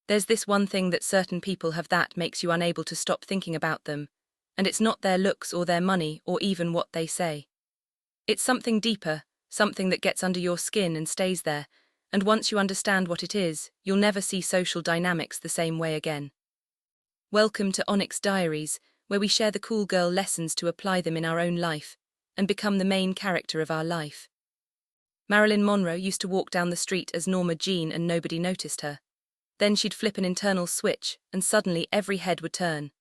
There's this one thing that certain people have that makes you unable to stop thinking about them, and it's not their looks or their money or even what they say. It's something deeper, something that gets under your skin and stays there, and once you understand what it is, you'll never see social dynamics the same way again. Welcome to Onyx Diaries, where we share the cool girl lessons to apply them in our own life and become the main character of our life. Marilyn Monroe used to walk down the street as Norma Jean and nobody noticed her. Then she'd flip an internal switch and suddenly every head would turn.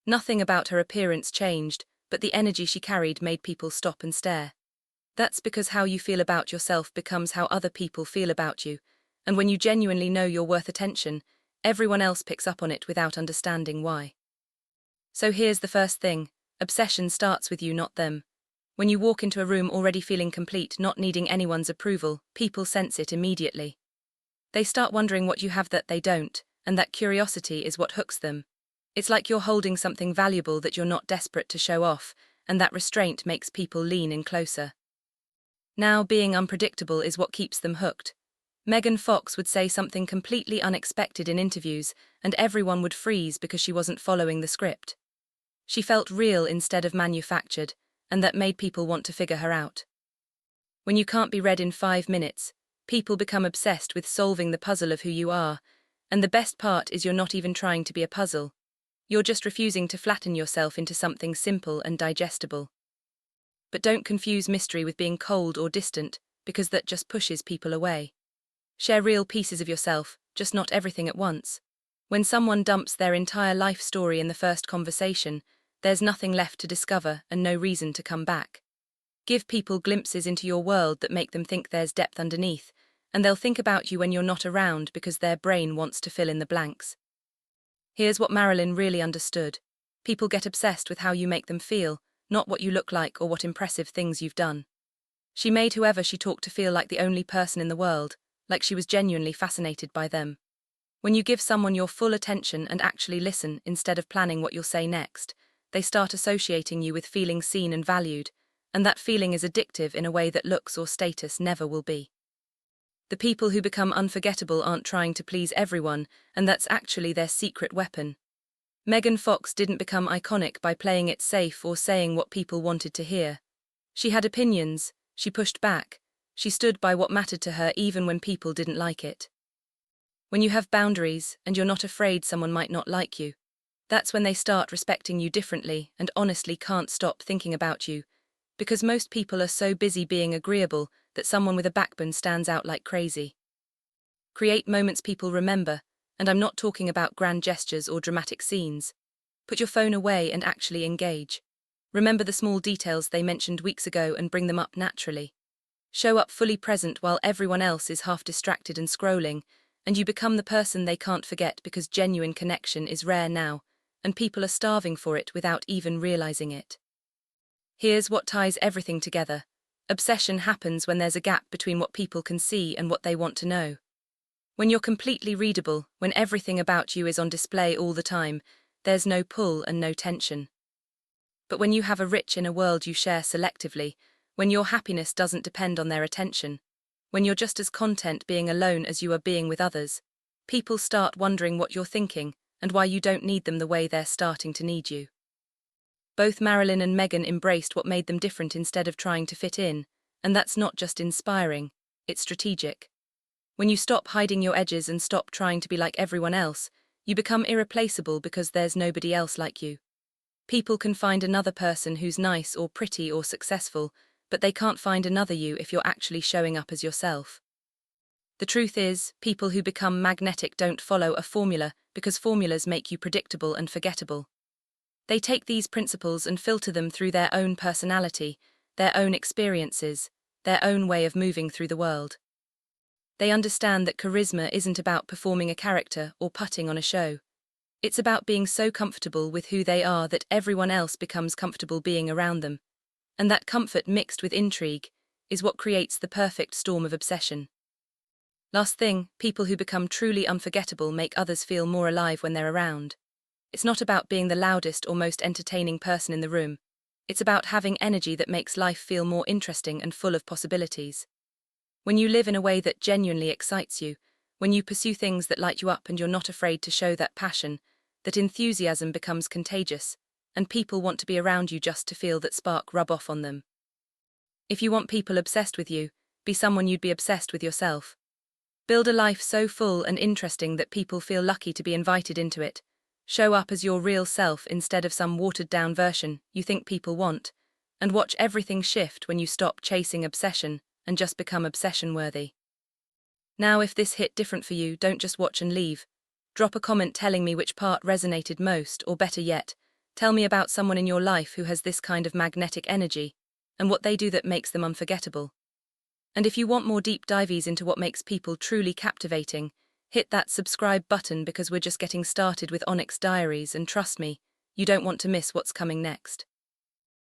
Nothing about her appearance changed, but the energy she carried made people stop and stare. That's because how you feel about yourself becomes how other people feel about you, and when you genuinely know you're worth attention, everyone else picks up on it without understanding why. So here's the first thing: obsession starts with you, not them. When you walk into a room already feeling complete, not needing anyone's approval, people sense it immediately. They start wondering what you have that they don't, and that curiosity is what hooks them. It's like you're holding something valuable that you're not desperate to show off, and that restraint makes people lean in closer. Now, being unpredictable is what keeps them hooked. Megan Fox would say something completely unexpected in interviews, and everyone would freeze because she wasn't following the script. She felt real instead of manufactured, and that made people want to figure her out. When you can't be read in 5 minutes, people become obsessed with solving the puzzle of who you are, and the best part is you're not even trying to be a puzzle. You're just refusing to flatten yourself into something simple and digestible. But don't confuse mystery with being cold or distant, because that just pushes people away. Share real pieces of yourself, just not everything at once. When someone dumps their entire life story in the first conversation, there's nothing left to discover and no reason to come back. Give people glimpses into your world that make them think there's depth underneath, and they'll think about you when you're not around because their brain wants to fill in the blanks. Here's what Marilyn really understood: people get obsessed with how you make them feel, not what you look like or what impressive things you've done. She made whoever she talked to feel like the only person in the world, like she was genuinely fascinated by them. When you give someone your full attention and actually listen instead of planning what you'll say next, they start associating you with feeling seen and valued, and that feeling is addictive in a way that looks or status never will be. The people who become unforgettable aren't trying to please everyone, and that's actually their secret weapon. Megan Fox didn't become iconic by playing it safe or saying what people wanted to hear. She had opinions, she pushed back, she stood by what mattered to her even when people didn't like it. When you have boundaries and you're not afraid someone might not like you, that's when they start respecting you differently and honestly can't stop thinking about you, because most people are so busy being agreeable that someone with a backbone stands out like crazy. Create moments people remember, and I'm not talking about grand gestures or dramatic scenes. Put your phone away and actually engage. Remember the small details they mentioned weeks ago and bring them up naturally. Show up fully present while everyone else is half distracted and scrolling, and you become the person they can't forget, because genuine connection is rare now, and people are starving for it without even realizing it. Here's what ties everything together: obsession happens when there's a gap between what people can see and what they want to know. When you're completely readable, when everything about you is on display all the time, there's no pull and no tension. But when you have a rich inner world you share selectively, when your happiness doesn't depend on their attention, when you're just as content being alone as you are being with others, people start wondering what you're thinking and why you don't need them the way they're starting to need you. Both Marilyn and Megan embraced what made them different instead of trying to fit in, and that's not just inspiring, it's strategic. When you stop hiding your edges and stop trying to be like everyone else, you become irreplaceable because there's nobody else like you. People can find another person who's nice or pretty or successful, but they can't find another you if you're actually showing up as yourself. The truth is, people who become magnetic don't follow a formula because formulas make you predictable and forgettable. They take these principles and filter them through their own personality, their own experiences, their own way of moving through the world. They understand that charisma isn't about performing a character or putting on a show. It's about being so comfortable with who they are that everyone else becomes comfortable being around them. And that comfort mixed with intrigue is what creates the perfect storm of obsession. Last thing, people who become truly unforgettable make others feel more alive when they're around. It's not about being the loudest or most entertaining person in the room. It's about having energy that makes life feel more interesting and full of possibilities. When you live in a way that genuinely excites you, When you pursue things that light you up and you're not afraid to show that passion, that enthusiasm becomes contagious, and people want to be around you just to feel that spark rub off on them. If you want people obsessed with you, be someone you'd be obsessed with yourself. Build a life so full and interesting that people feel lucky to be invited into it. Show up as your real self instead of some watered-down version you think people want, and watch everything shift when you stop chasing obsession and just become obsession-worthy. Now, if this hit different for you, don't just watch and leave. Drop a comment telling me which part resonated most, or better yet, tell me about someone in your life who has this kind of magnetic energy, and what they do that makes them unforgettable. And if you want more deep dives into what makes people truly captivating, hit that subscribe button because we're just getting started with Onyx Diaries, and trust me, you don't want to miss what's coming next.